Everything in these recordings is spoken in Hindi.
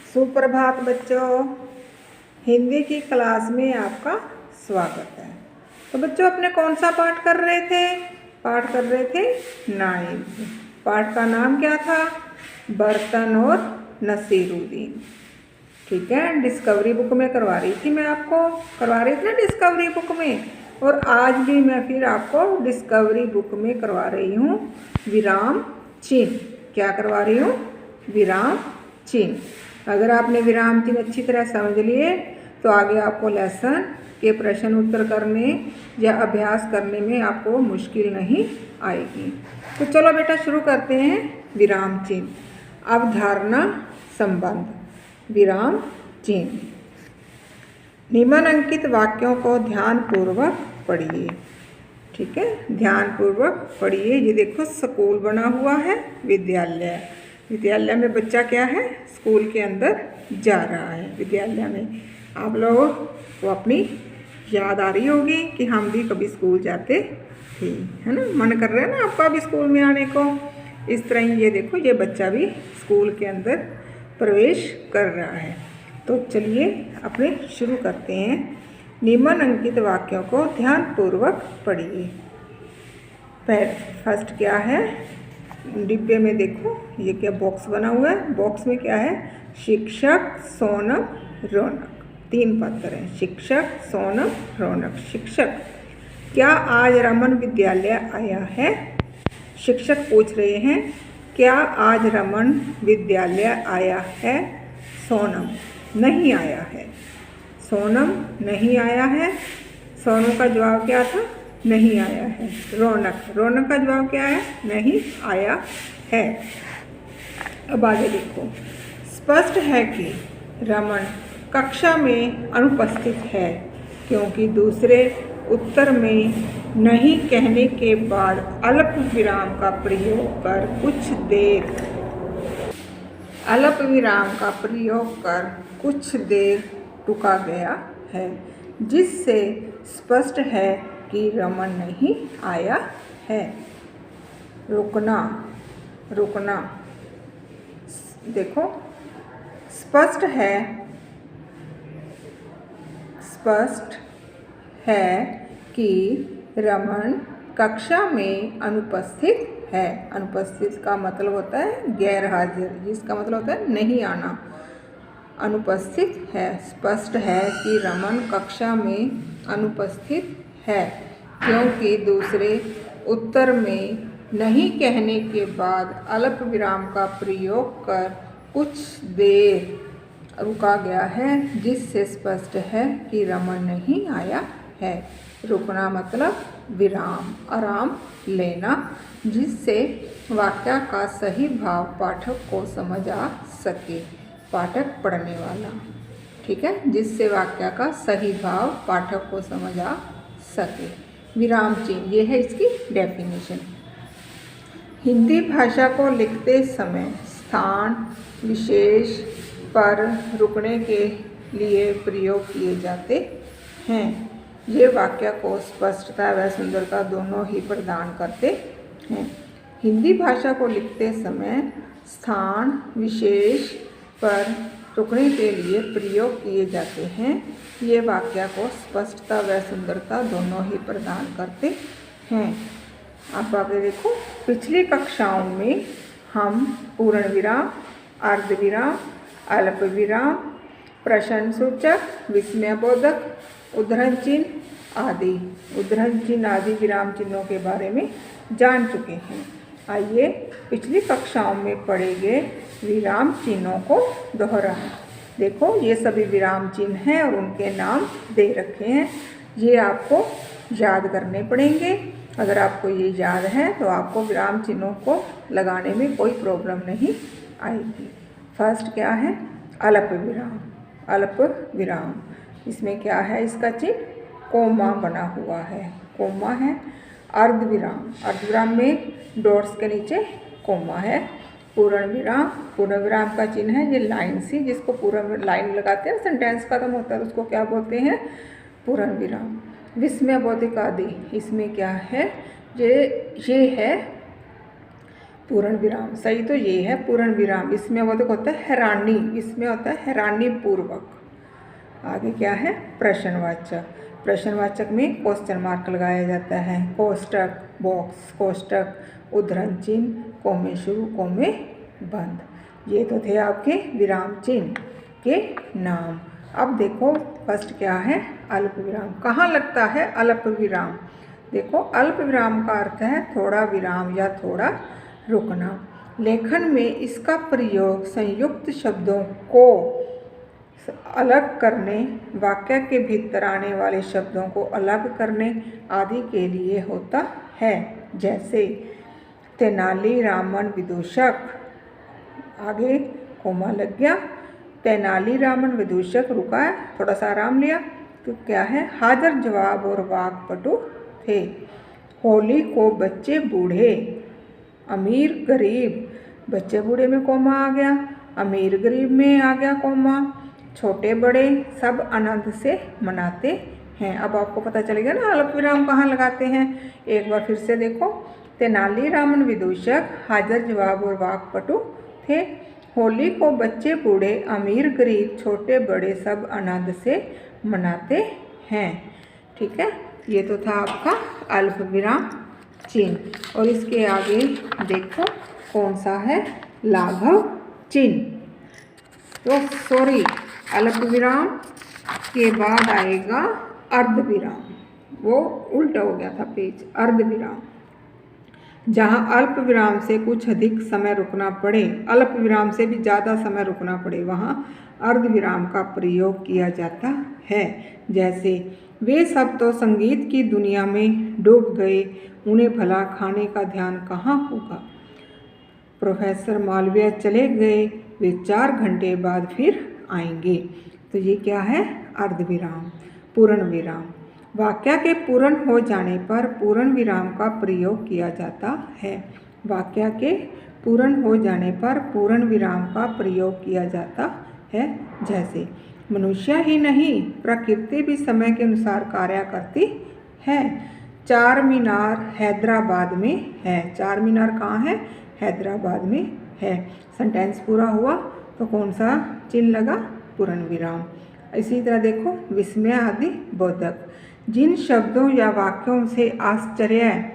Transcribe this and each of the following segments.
सुप्रभात बच्चों, हिंदी की क्लास में आपका स्वागत है। तो बच्चों अपने कौन सा पाठ कर रहे थे? पाठ कर रहे थे 9th। पाठ का नाम क्या था? बर्तन और नसीरुद्दीन। ठीक है, डिस्कवरी बुक में करवा रही थी मैं आपको, करवा रही थी ना डिस्कवरी बुक में। और आज भी मैं फिर आपको डिस्कवरी बुक में करवा रही हूँ विराम चिन्ह। क्या करवा रही हूँ? विराम चिन्ह। अगर आपने विराम चिन्ह अच्छी तरह समझ लिए तो आगे आपको लेसन के प्रश्न उत्तर करने या अभ्यास करने में आपको मुश्किल नहीं आएगी। तो चलो बेटा शुरू करते हैं विराम चिन्ह। अवधारणा संबंध विराम चिन्ह। निम्नलिखित वाक्यों को ध्यानपूर्वक पढ़िए। ठीक है, ध्यानपूर्वक पढ़िए। ये देखो स्कूल बना हुआ है, विद्यालय। विद्यालय में बच्चा क्या है? स्कूल के अंदर जा रहा है। विद्यालय में आप लोगों को अपनी याद आ रही होगी कि हम भी कभी स्कूल जाते थे, है ना? मन कर रहा है ना आपका भी स्कूल में आने को। इस तरह ही ये देखो, ये बच्चा भी स्कूल के अंदर प्रवेश कर रहा है। तो चलिए अपने शुरू करते हैं। निम्नलिखित वाक्यों को ध्यानपूर्वक पढ़िए। फर्स्ट क्या है? डिब्बे में देखो ये क्या बॉक्स बना हुआ है। बॉक्स में क्या है? शिक्षक, सोनम, रौनक। 3 पात्र हैं, शिक्षक, सोनम, रौनक। शिक्षक, क्या आज रमन विद्यालय आया है? शिक्षक पूछ रहे हैं, क्या आज रमन विद्यालय आया है? सोनम, नहीं आया है। सोनम, नहीं आया है। सोनू का जवाब क्या था? नहीं आया है। रौनक, रौनक का जवाब क्या है? नहीं आया है। अब आगे देखो। स्पष्ट है कि रमन कक्षा में अनुपस्थित है क्योंकि दूसरे उत्तर में नहीं कहने के बाद अल्प विराम का प्रयोग कर कुछ देर रुका गया है, जिससे स्पष्ट है कि रमन नहीं आया है। रुकना, रुकना। देखो स्पष्ट है कि रमन कक्षा में अनुपस्थित है। अनुपस्थित का मतलब होता है गैर हाजिर, जिसका मतलब होता है नहीं आना। अनुपस्थित है। स्पष्ट है कि रमन कक्षा में अनुपस्थित है क्योंकि दूसरे उत्तर में नहीं कहने के बाद अल्प विराम का प्रयोग कर कुछ देर रुका गया है, जिससे स्पष्ट है कि रमन नहीं आया है। रुकना मतलब विराम, आराम लेना, जिससे वाक्य का सही भाव पाठक को समझ आ सके। पाठक पढ़ने वाला, ठीक है, जिससे वाक्य का सही भाव पाठक को समझ आ सके। विराम चिन्ह, ये है इसकी डेफिनेशन। हिंदी भाषा को लिखते समय स्थान विशेष पर रुकने के लिए प्रयोग किए जाते हैं। ये वाक्य को स्पष्टता व सुंदरता दोनों ही प्रदान करते हैं। हिंदी भाषा को लिखते समय स्थान विशेष पर रुकने के लिए प्रयोग किए जाते हैं। ये वाक्य को स्पष्टता व सुंदरता दोनों ही प्रदान करते हैं। अब आगे देखो, पिछली कक्षाओं में हम पूर्ण विराम, अर्ध विराम, अल्प विराम, प्रश्नसूचक, विस्मयबोधक, उद्धरण चिन्ह आदि विराम चिन्हों के बारे में जान चुके हैं। आइए पिछली कक्षाओं में पढ़े गए विराम चिन्हों को दोहराएं। देखो ये सभी विराम चिन्ह हैं और उनके नाम दे रखे हैं। ये आपको याद करने पड़ेंगे। अगर आपको ये याद है तो आपको विराम चिन्हों को लगाने में कोई प्रॉब्लम नहीं आएगी। फर्स्ट क्या है? अल्प विराम। अल्प विराम, इसमें क्या है? इसका चिन्ह कोमा बना हुआ है, कोमा है। अर्ध विराम, अर्ध विराम में डॉट्स के नीचे कोमा है। पूर्ण विराम, पूर्ण विराम का चिन्ह है ये लाइन सी, जिसको पूर्ण लाइन लगाते हैं, सेंटेंस खत्म होता है, उसको क्या बोलते हैं? पूर्ण विराम। विस्मयबोधक आदि, इसमें क्या है? ये है पूर्ण विराम, सही तो ये है पूर्ण विराम। इसमें वो देखो होता है हैरानी, इसमें होता है हैरानी पूर्वक। आगे क्या है प्रश्नवाचक। प्रश्नवाचक में क्वेश्चन मार्क लगाया जाता है, कोष्टक, बॉक्स, कोष्टक, उद्धरण चिन्ह, कोमे शुरू, कोमे बंद। ये तो थे आपके विराम चिन्ह के नाम। अब देखो फर्स्ट क्या है अल्प विराम। कहाँ लगता है अल्प विराम? देखो अल्प विराम का अर्थ है थोड़ा विराम या थोड़ा रुकना। लेखन में इसका प्रयोग संयुक्त शब्दों को अलग करने, वाक्य के भीतर आने वाले शब्दों को अलग करने आदि के लिए होता है। जैसे तेनालीरामन विदूषक, आगे कोमा लग गया, तेनालीरामन विदूषक, रुका है थोड़ा सा आराम लिया, तो क्या है हाजिर जवाब और वाक्पटु थे। होली को बच्चे बूढ़े, अमीर गरीब, बच्चे बूढ़े में कोमा आ गया, अमीर गरीब में आ गया कोमा, छोटे बड़े सब आनंद से मनाते हैं। अब आपको पता चलेगा ना अल्प विराम कहाँ लगाते हैं। एक बार फिर से देखो, तेनालीरामन विदूषक, हाजिर जवाब और वाक्पटु थे। होली को बच्चे बूढ़े, अमीर गरीब, छोटे बड़े सब आनंद से मनाते हैं। ठीक है, ये तो था आपका अल्प विराम चिन्ह। और इसके आगे देखो कौन सा है लाघव चिन्ह। तो सॉरी, अल्प विराम के बाद आएगा अर्ध विराम, वो उल्टा हो गया था पेज। अर्ध विराम, जहाँ अल्प विराम से कुछ अधिक समय रुकना पड़े, अल्प विराम से भी ज़्यादा समय रुकना पड़े, वहाँ अर्ध विराम का प्रयोग किया जाता है। जैसे वे सब तो संगीत की दुनिया में डूब गए, उन्हें भला खाने का ध्यान कहाँ होगा। प्रोफेसर मालवीय चले गए, वे 4 घंटे बाद फिर आएंगे। तो ये क्या है अर्ध विराम। पूर्ण विराम, वाक्य के पूर्ण हो जाने पर पूर्ण विराम का प्रयोग किया जाता है। वाक्य के पूर्ण हो जाने पर पूर्ण विराम का प्रयोग किया जाता है। जैसे मनुष्य ही नहीं प्रकृति भी समय के अनुसार कार्य करती है। चार मीनार हैदराबाद में है। चार मीनार कहाँ है? हैदराबाद में है। सेंटेंस पूरा हुआ तो कौन सा चिन्ह लगा? पूर्ण विराम। इसी तरह देखो विस्मय आदि बोधक, जिन शब्दों या वाक्यों से आश्चर्य,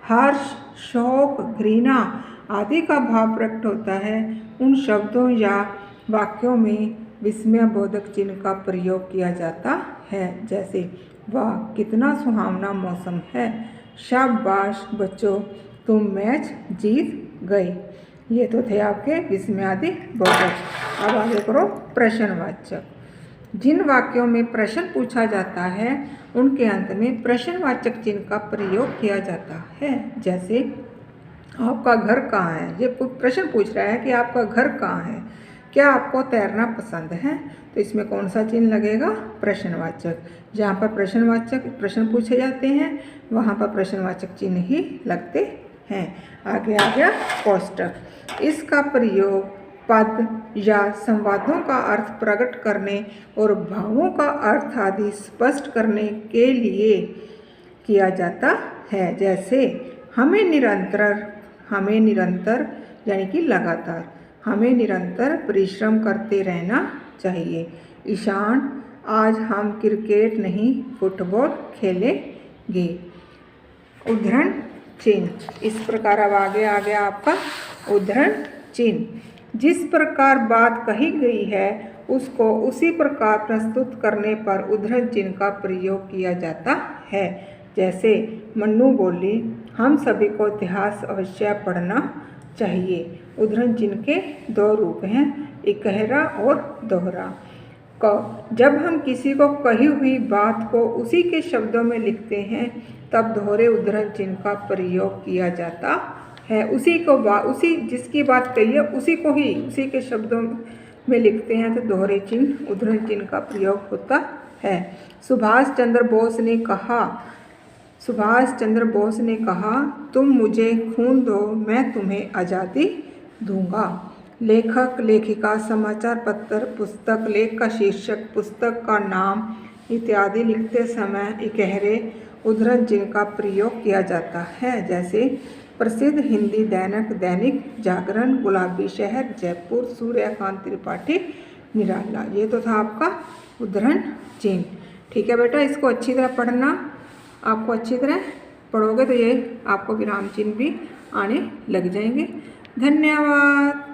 हर्ष, शोक, घृणा आदि का भाव प्रकट होता है, उन शब्दों या वाक्यों में विस्मय बोधक चिन्ह का प्रयोग किया जाता है। जैसे वाह कितना सुहावना मौसम है, शाबाश बच्चों तुम मैच जीत गए। ये तो थे आपके विस्मयादि बोधक। अब आगे करो प्रश्नवाचक। जिन वाक्यों में प्रश्न पूछा जाता है उनके अंत में प्रश्नवाचक चिन्ह का प्रयोग किया जाता है। जैसे आपका घर कहाँ है? ये प्रश्न पूछ रहा है कि आपका घर कहाँ है, क्या आपको तैरना पसंद है? तो इसमें कौन सा चिन्ह लगेगा? प्रश्नवाचक। जहाँ पर प्रश्नवाचक प्रश्न पूछे जाते हैं वहाँ पर प्रश्नवाचक चिन्ह ही लगते हैं। आगे आ गया कोष्टक। इसका प्रयोग पद या संवादों का अर्थ प्रकट करने और भावों का अर्थ आदि स्पष्ट करने के लिए किया जाता है। जैसे हमें निरंतर यानी कि लगातार, हमें निरंतर परिश्रम करते रहना चाहिए। ईशान आज हम क्रिकेट नहीं फुटबॉल खेलेंगे। उद्धरण चिन्ह। इस प्रकार अब आगे आ गया आपका उद्धरण चिन्ह। जिस प्रकार बात कही गई है उसको उसी प्रकार प्रस्तुत करने पर उद्धरण चिन्ह का प्रयोग किया जाता है। जैसे मन्नू बोली हम सभी को इतिहास अवश्य पढ़ना चाहिए। उद्धरण चिन्ह के दो रूप हैं, इकहरा और दोहरा। जब हम किसी को कही हुई बात को उसी के शब्दों में लिखते हैं तब दोहरे उद्धरण चिन्ह का प्रयोग किया जाता है। उसी जिसकी बात कही है उसी को ही उसी के शब्दों में लिखते हैं तो दोहरे चिन्ह उद्धरण चिन्ह का प्रयोग होता है। सुभाष चंद्र बोस ने कहा तुम मुझे खून दो मैं तुम्हें आज़ादी दूंगा। लेखक लेखिका समाचार पत्र पुस्तक लेख का शीर्षक पुस्तक का नाम इत्यादि लिखते समय इकहरे उद्धरण चिन्ह का प्रयोग किया जाता है। जैसे प्रसिद्ध हिंदी दैनिक दैनिक जागरण, गुलाबी शहर, जयपुर, सूर्यकांत त्रिपाठी, निराला। ये तो था आपका उद्धरण चिन्ह। ठीक है बेटा, इसको अच्छी तरह पढ़ना। आपको अच्छी तरह पढ़ोगे तो ये आपको विराम चिन्ह भी आने लग जाएंगे। धन्यवाद।